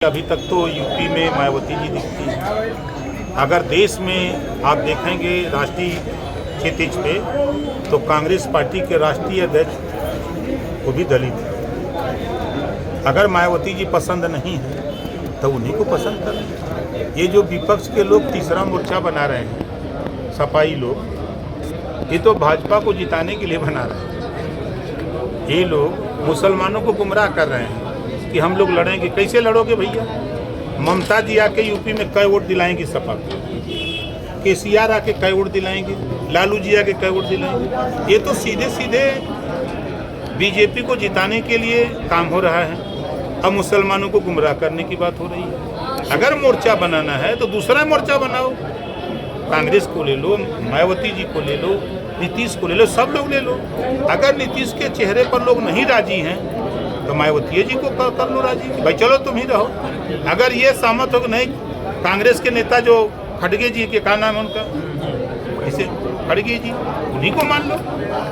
अभी तक तो यूपी में मायावती जी दिखती हैं। अगर देश में आप देखेंगे राष्ट्रीय क्षितिज पे तो कांग्रेस पार्टी के राष्ट्रीय अध्यक्ष वो भी दलित है। अगर मायावती जी पसंद नहीं है तो उन्हीं को पसंद करें। ये जो विपक्ष के लोग तीसरा मोर्चा बना रहे हैं, सपाई लोग, ये तो भाजपा को जिताने के लिए बना रहे हैं। ये लोग मुसलमानों को गुमराह कर रहे हैं कि हम लोग लड़ेंगे। कैसे लड़ोगे भैया? ममता जी आके यूपी में कई वोट दिलाएंगी सपा को, केसीआर आके कई वोट दिलाएंगे, लालू जी आके कई वोट दिलाएंगे। ये तो सीधे सीधे बीजेपी को जिताने के लिए काम हो रहा है। अब मुसलमानों को गुमराह करने की बात हो रही है। अगर मोर्चा बनाना है तो दूसरा मोर्चा बनाओ। कांग्रेस को ले लो, मायावती जी को ले लो, नीतीश को ले लो, सब लोग ले लो। अगर नीतीश के चेहरे पर लोग नहीं राजी हैं तो मायावती जी को कर लो राजी, भाई चलो तुम ही रहो। अगर ये सहमत हो कि नहीं, कांग्रेस के नेता जो खड़गे जी के क्या नाम है उनका, इसे खड़गे जी, उन्हीं को मान लो,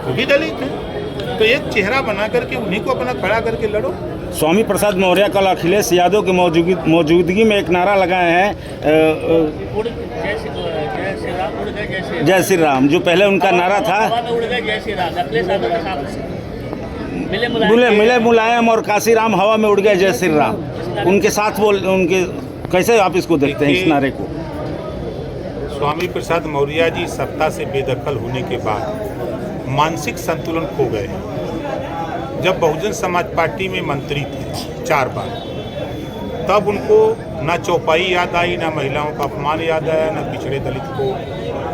वो भी दलित है। तो एक चेहरा बना करके उन्हीं को अपना खड़ा करके लड़ो। स्वामी प्रसाद मौर्य कल अखिलेश यादव की मौजूदगी में एक नारा लगाए हैं, जय श्री राम। जो पहले उनका नारा था मिले मुलायम और काशीराम हवा में उड़ गए जय श्री राम, उनके साथ वो उनके कैसे आप इसको देखते हैं इस नारे को? स्वामी प्रसाद मौर्य जी सत्ता से बेदखल होने के बाद मानसिक संतुलन खो गए। जब बहुजन समाज पार्टी में मंत्री थे 4 बार, तब उनको ना चौपाई याद आई, ना महिलाओं का अपमान याद आया, ना पिछड़े दलित को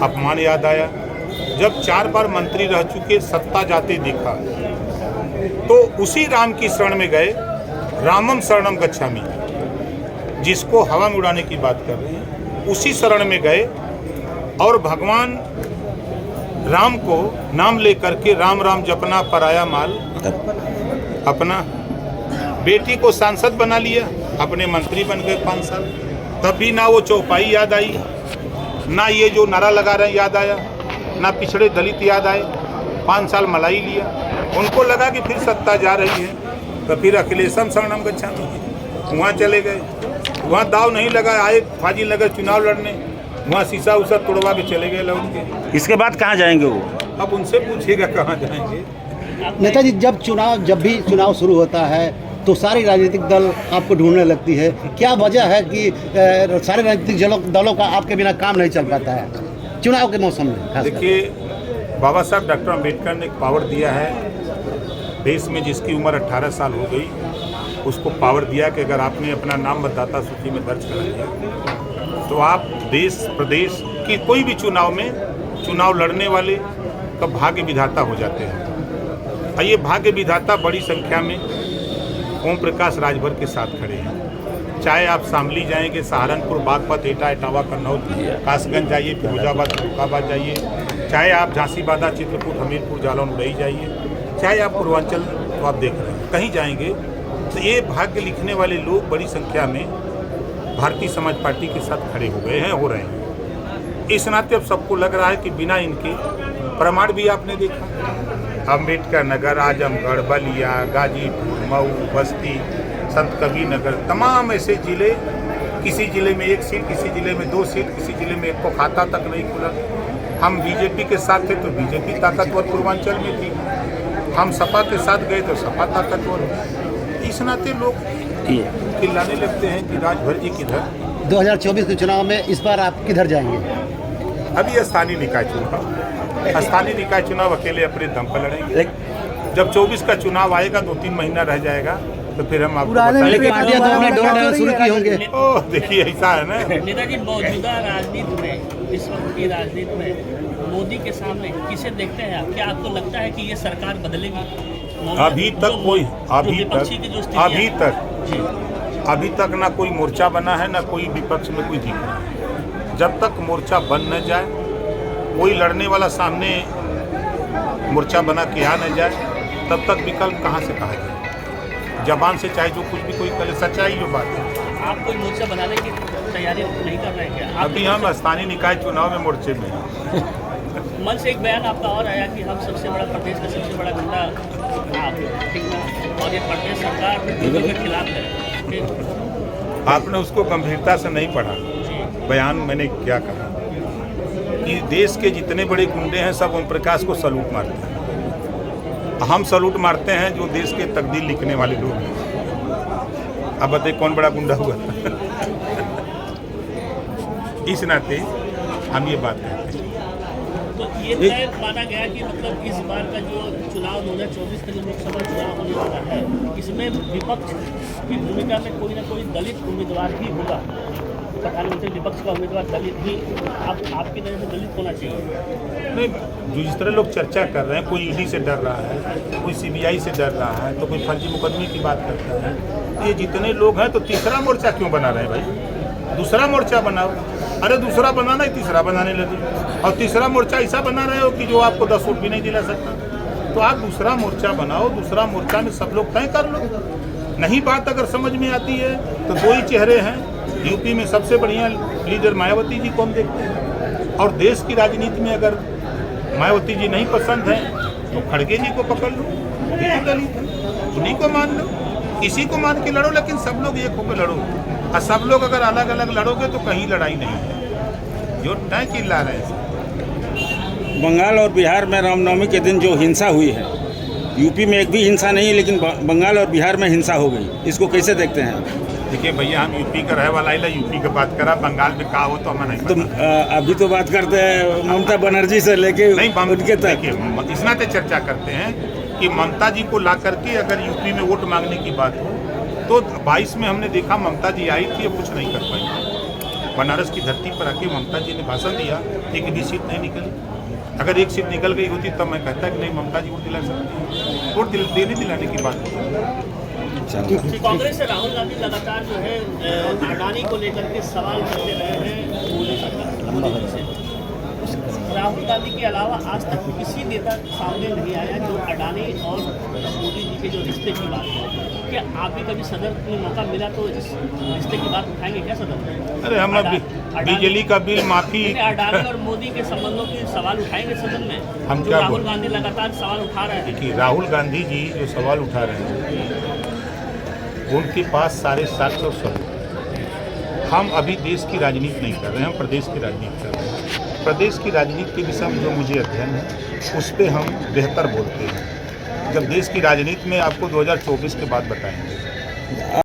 अपमान याद आया। जब 4 बार मंत्री रह चुके, सत्ता जाते देखा तो उसी राम की शरण में गए। रामम शरणम गच्छामि, जिसको हवा में उड़ाने की बात कर रहे हैं, उसी शरण में गए और भगवान राम को नाम लेकर के राम राम जपना पराया माल, अपना बेटी को सांसद बना लिया, अपने मंत्री बन गए 5 साल। तब भी ना वो चौपाई याद आई, ना ये जो नारा लगा रहे हैं याद आया, ना पिछड़े दलित याद आए। 5 साल मलाई लिया। उनको लगा कि फिर सत्ता जा रही है तो फिर अखिलेशम शरणम गच्छामि, वहाँ चले गए। वहाँ दाव नहीं लगा, आए फाजिल नगर चुनाव लड़ने, वहाँ शीशा उसा तोड़वा के चले गए लौट के। इसके बाद कहाँ जाएंगे वो? अब उनसे पूछिएगा कहाँ जाएंगे। नेताजी, जब भी चुनाव शुरू होता है तो सारी राजनीतिक दल आपको ढूंढने लगती है। क्या वजह है कि सारे राजनीतिक दलों का आपके बिना काम नहीं चल पाता है चुनाव के मौसम में? देखिए, बाबा साहब डॉक्टर अम्बेडकर ने एक पावर दिया है देश में, जिसकी उम्र 18 साल हो गई, उसको पावर दिया कि अगर आपने अपना नाम मतदाता सूची में दर्ज करा दिया तो आप देश प्रदेश की कोई भी चुनाव लड़ने वाले का भाग्य विधाता हो जाते हैं। और ये भाग्य विधाता बड़ी संख्या में ओम प्रकाश राजभर के साथ खड़े हैं। चाहे आप शामली जाएंगे, सहारनपुर, बागपत, एटा, इटावा, कन्नौज, कासगंज जाइए, फिरोजाबाद, फर्रुखाबाद जाइए, चाहे आप झांसी, बादा, चित्रकूट, हमीरपुर, जालौन, उड़ई जाइए, चाहे आप पूर्वांचल, तो आप देख रहे हैं कहीं जाएंगे तो ये भाग्य लिखने वाले लोग बड़ी संख्या में भारतीय समाज पार्टी के साथ खड़े हो गए हैं, हो रहे हैं। इस नाते अब सबको लग रहा है कि बिना इनके प्रमाण भी आपने देखा, अम्बेडकर नगर, आजमगढ़, बलिया, गाजीपुर, मऊ, बस्ती, संत कबीर नगर, तमाम ऐसे जिले, किसी जिले में 1 सीट, किसी जिले में 2 सीट, किसी जिले में एक को खाता तक नहीं खुला। हम बीजेपी के साथ थे तो बीजेपी ताकतवर पूर्वांचल में थी, हम सपा के साथ गए तो सपा ताकतवर हो। इस नाते लोग चिल्लाने लगते हैं कि राजभर जी किधर। 2024 के चुनाव में इस बार आप किधर जाएंगे? अभी स्थानीय निकाय चुनाव अकेले अपने दम पर लड़ेंगे। जब 24 का चुनाव आएगा, 2-3 महीना रह जाएगा तो फिर हम आपको शुरू की होंगे। ओह, देखिए ऐसा है ना नेताजी, मौजूदा राजनीति में, इस वक्त की राजनीति में मोदी के सामने किसे देखते हैं आप? क्या आपको लगता है कि ये सरकार बदलेगी? अभी तक ना कोई मोर्चा बना है, ना कोई विपक्ष में कोई दिख रहा है। जब तक मोर्चा बन न जाए, कोई लड़ने वाला सामने मोर्चा बना के आ न जाए, तब तक विकल्प कहाँ से कहा जाए? जबान से चाहे जो कुछ भी कोई करे, सच्चाई जो बात है। आप कोई मोर्चा बनाने की तैयारी नहीं कर रहे हैं क्या? अभी हम स्थानीय निकाय चुनाव में मोर्चे में हैं। मन से एक बयान आपका और आया कि हम सबसे बड़ा, प्रदेश का सबसे बड़ा गुंडा आप, ठीक है, और ये प्रदेश सरकार के खिलाफ है। आपने उसको गंभीरता से नहीं पढ़ा। बयान मैंने क्या कहा कि देश के जितने बड़े गुंडे हैं सब ओम प्रकाश को सलूट मारते हैं। हम सलूट मारते हैं जो देश के तकदीर लिखने वाले लोग हैं। अब बताइए कौन बड़ा गुंडा हुआ? इस नाते हम ये बात कहते हैं। तो ये तय माना गया कि मतलब इस बार का जो चुनाव 2024 का जो लोकसभा चुनाव होने वाला है, इसमें विपक्ष की भूमिका में कोई ना कोई दलित उम्मीदवार ही होगा। प्रधानमंत्री विपक्ष का उम्मीदवार दलित ही आपकी नज़र से दलित होना चाहिए। नहीं, जो जिस तरह लोग चर्चा कर रहे हैं, कोई ईडी से डर रहा है, कोई सीबीआई से डर रहा है, तो कोई फर्जी मुकदमे की बात करता है। ये जितने लोग हैं तो तीसरा मोर्चा क्यों बना रहे हैं भाई? दूसरा मोर्चा बनाओ। अरे दूसरा बनाना है, तीसरा बनाने लगे। और तीसरा मोर्चा ऐसा बना रहे हो कि जो आपको 10 वोट भी नहीं दिला सकता। तो आप दूसरा मोर्चा बनाओ, दूसरा मोर्चा में सब लोग तय कर लो। नहीं बात अगर समझ में आती है तो दो ही चेहरे हैं। यूपी में सबसे बढ़िया लीडर मायावती जी को हम देखते हैं, और देश की राजनीति में अगर मायावती जी नहीं पसंद है तो खड़गे जी को पकड़ लो, वो भी दलित है, उन्हीं को मान लो, किसी को मान के लड़ो, लेकिन सब लोग एक होकर लड़ो। और सब लोग अगर अलग अलग लड़ोगे तो कहीं लड़ाई नहीं है। जो तय चिल्ला रहे हैं। बंगाल और बिहार में रामनवमी के दिन जो हिंसा हुई है, यूपी में एक भी हिंसा नहीं है, लेकिन बंगाल और बिहार में हिंसा हो गई, इसको कैसे देखते हैं? देखिए भैया, हम यूपी का रहे वाला है, यूपी की बात करा, बंगाल में कहा हो तो हमें नहीं तो पता। अभी तो बात करते हैं ममता बनर्जी से लेके नहीं, उनके तक। देखिए, इस नाते चर्चा करते हैं कि ममता जी को ला करके अगर यूपी में वोट मांगने की बात हो तो 22 में हमने देखा ममता जी आई थी, कुछ नहीं कर पाई। बनारस की धरती पर आके ममता जी ने भाषण दिया, एक भी सीट नहीं निकली। अगर एक सीट निकल गई होती तब मैं कहता कि नहीं, ममता जी वोट दिला सकती, वोट देने दिलाने की बात होती। कांग्रेस से राहुल गांधी लगातार जो है अडानी को लेकर के सवाल करते रहे हैं मोदी जी से। राहुल गांधी के अलावा आज तक किसी नेता सामने नहीं आया जो अडानी और मोदी जी के जो रिश्ते की बात है। क्या आप भी कभी सदन में मौका मिला तो इस रिश्ते की बात उठाएंगे क्या सदन में? अरे हम बिजली का बिल माफी, अडानी और मोदी के संबंधों की सवाल उठाएंगे सदन में? हम जो क्या राहुल गांधी लगातार सवाल उठा रहे हैं। देखिए, राहुल गांधी जी जो सवाल उठा रहे हैं उनके पास सारे साक्ष्य और सबूत। हम अभी देश की राजनीति नहीं कर रहे हैं, हम प्रदेश की राजनीति कर रहे हैं। प्रदेश की राजनीति के विषय में जो मुझे अध्ययन है उस पर हम बेहतर बोलते हैं। जब देश की राजनीति में आपको 2024 के बाद बताएंगे।